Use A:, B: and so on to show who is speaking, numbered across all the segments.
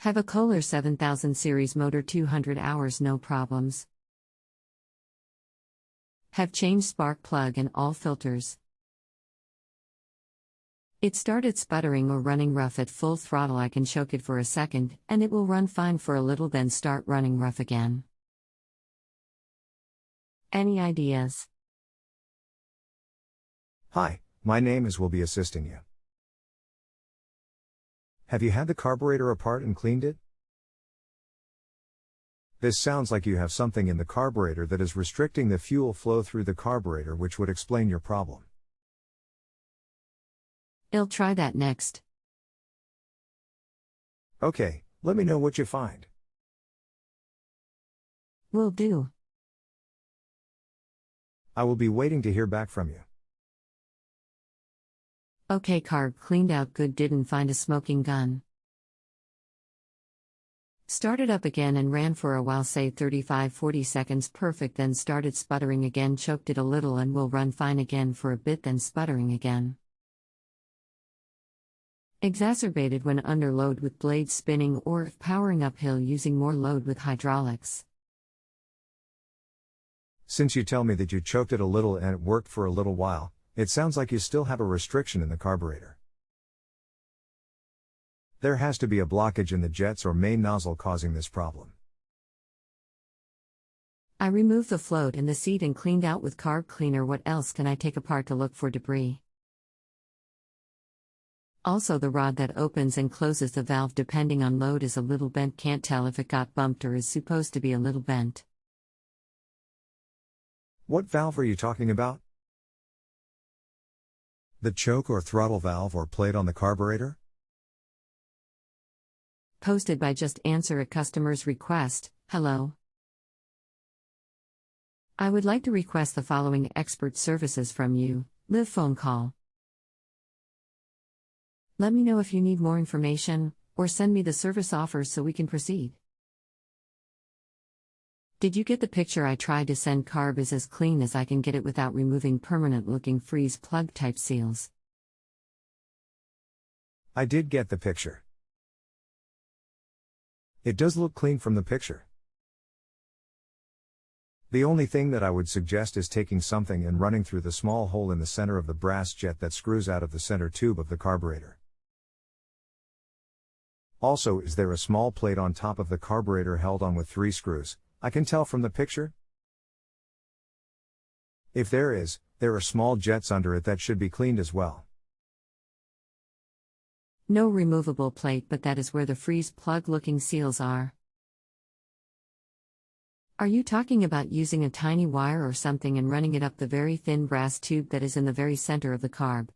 A: Have a Kohler 7000 series motor 200 hours no problems. Have changed spark plug and all filters. It started sputtering or running rough at full throttle. I can choke it for a second, and it will run fine for a little then start running rough again. Any ideas?
B: Hi, my name is will be assisting you. Have you had the carburetor apart and cleaned it? This sounds like you have something in the carburetor that is restricting the fuel flow through the carburetor, which would explain your problem.
A: I'll try that next.
B: Okay, let me know what you find.
A: Will do.
B: I will be waiting to hear back from you.
A: Okay, carb cleaned out good, didn't find a smoking gun. Started up again and ran for a while, say 35-40 seconds, perfect, then started sputtering again, choked it a little and will run fine again for a bit, then sputtering again. Exacerbated when under load with blades spinning or if powering uphill using more load with hydraulics.
B: Since you tell me that you choked it a little and it worked for a little while, it sounds like you still have a restriction in the carburetor. There has to be a blockage in the jets or main nozzle causing this problem.
A: I removed the float and the seat and cleaned out with carb cleaner. What else can I take apart to look for debris? Also, the rod that opens and closes the valve depending on load is a little bent. Can't tell if it got bumped or is supposed to be a little bent.
B: What valve are you talking about? The choke or throttle valve or plate on the carburetor?
A: Posted by JustAnswer at customer's request. Hello. I would like to request the following expert services from you. Live phone call. Let me know if you need more information, or send me the service offers so we can proceed. Did you get the picture I tried to send? Carb is as clean as I can get it without removing permanent looking freeze plug type seals.
B: I did get the picture. It does look clean from the picture. The only thing that I would suggest is taking something and running through the small hole in the center of the brass jet that screws out of the center tube of the carburetor. Also, is there a small plate on top of the carburetor held on with 3 screws? I can tell from the picture. If there is, there are small jets under it that should be cleaned as well.
A: No removable plate, but that is where the freeze plug looking seals are. Are you talking about using a tiny wire or something and running it up the very thin brass tube that is in the very center of the carb?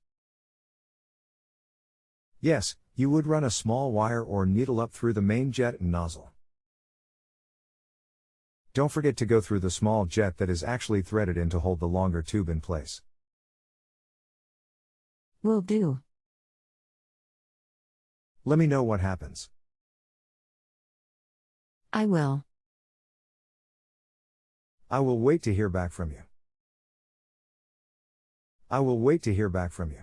B: Yes, you would run a small wire or needle up through the main jet and nozzle. Don't forget to go through the small jet that is actually threaded in to hold the longer tube in place.
A: Will do.
B: Let me know what happens.
A: I will.
B: I will wait to hear back from you. I will wait to hear back from you.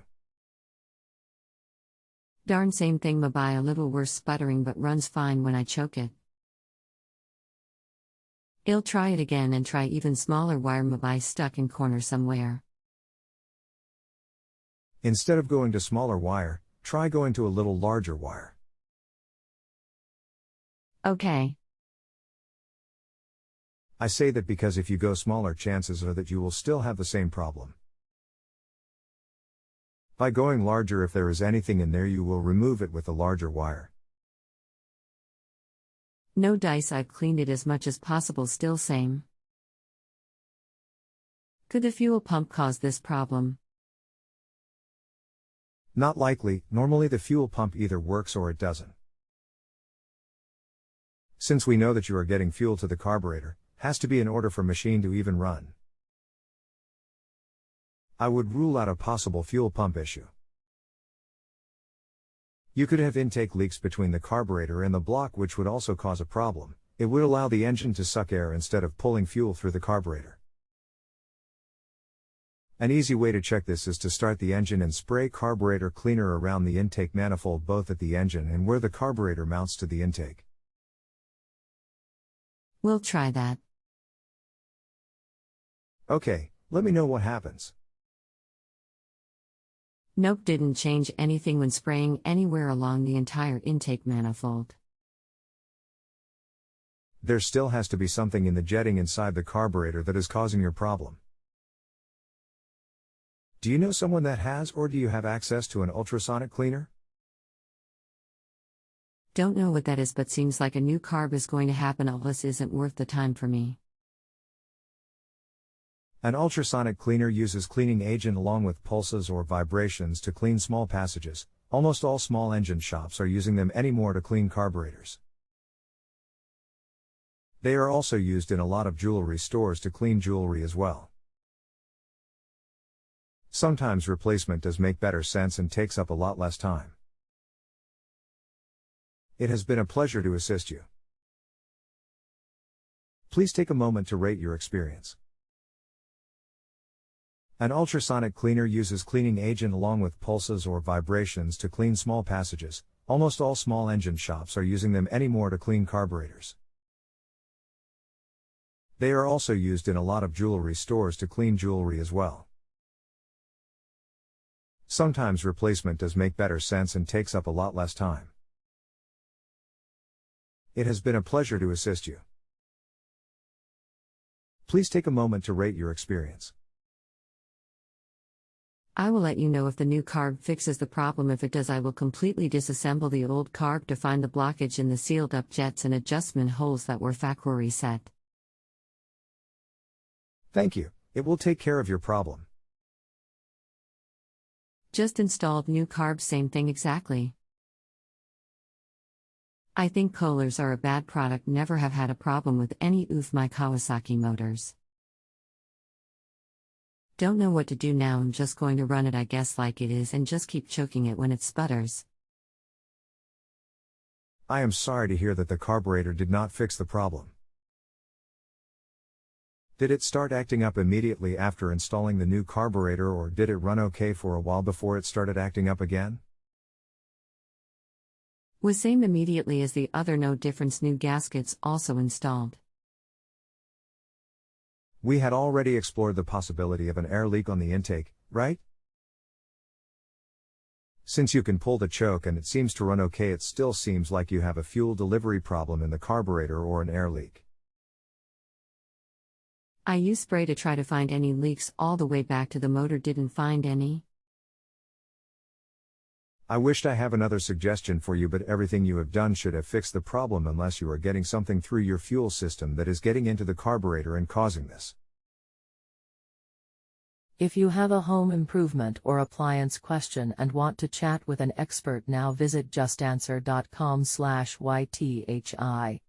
A: Darn same thing, maybe a little worse sputtering, but runs fine when I choke it. I'll try it again and try even smaller wire, maybe stuck in corner somewhere.
B: Instead of going to smaller wire, try going to a little larger wire.
A: Okay.
B: I say that because if you go smaller, chances are that you will still have the same problem. By going larger, if there is anything in there, you will remove it with the larger wire.
A: No dice, I've cleaned it as much as possible, still same. Could the fuel pump cause this problem?
B: Not likely. Normally the fuel pump either works or it doesn't. Since we know that you are getting fuel to the carburetor, has to be in order for machine to even run. I would rule out a possible fuel pump issue. You could have intake leaks between the carburetor and the block, which would also cause a problem. It would allow the engine to suck air instead of pulling fuel through the carburetor. An easy way to check this is to start the engine and spray carburetor cleaner around the intake manifold, both at the engine and where the carburetor mounts to the intake.
A: We'll try that.
B: Okay, let me know what happens.
A: Nope, didn't change anything when spraying anywhere along the entire intake manifold.
B: There still has to be something in the jetting inside the carburetor that is causing your problem. Do you know someone that has, or do you have access to an ultrasonic cleaner?
A: Don't know what that is, but seems like a new carb is going to happen. All this isn't worth the time for me.
B: An ultrasonic cleaner uses cleaning agent along with pulses or vibrations to clean small passages. Almost all small engine shops are using them anymore to clean carburetors. They are also used in a lot of jewelry stores to clean jewelry as well. Sometimes replacement does make better sense and takes up a lot less time. It has been a pleasure to assist you. Please take a moment to rate your experience. An ultrasonic cleaner uses cleaning agent along with pulses or vibrations to clean small passages. Almost all small engine shops are using them anymore to clean carburetors. They are also used in a lot of jewelry stores to clean jewelry as well. Sometimes replacement does make better sense and takes up a lot less time. It has been a pleasure to assist you. Please take a moment to rate your experience.
A: I will let you know if the new carb fixes the problem. If it does, I will completely disassemble the old carb to find the blockage in the sealed up jets and adjustment holes that were factory set.
B: Thank you, it will take care of your problem.
A: Just installed new carb, same thing exactly. I think kohlers are a bad product, never have had a problem with any of my Kawasaki motors. Don't know what to do now, I'm just going to run it I guess like it is and just keep choking it when it sputters.
B: I am sorry to hear that the carburetor did not fix the problem. Did it start acting up immediately after installing the new carburetor, or did it run okay for a while before it started acting up again?
A: Was same immediately as the other, no difference, new gaskets also installed.
B: We had already explored the possibility of an air leak on the intake, right? Since you can pull the choke and it seems to run okay, it still seems like you have a fuel delivery problem in the carburetor or an air leak.
A: I used spray to try to find any leaks all the way back to the motor, didn't find any.
B: I wished I have another suggestion for you, but everything you have done should have fixed the problem unless you are getting something through your fuel system that is getting into the carburetor and causing this.
C: If you have a home improvement or appliance question and want to chat with an expert, now visit JustAnswer.com/YTHI.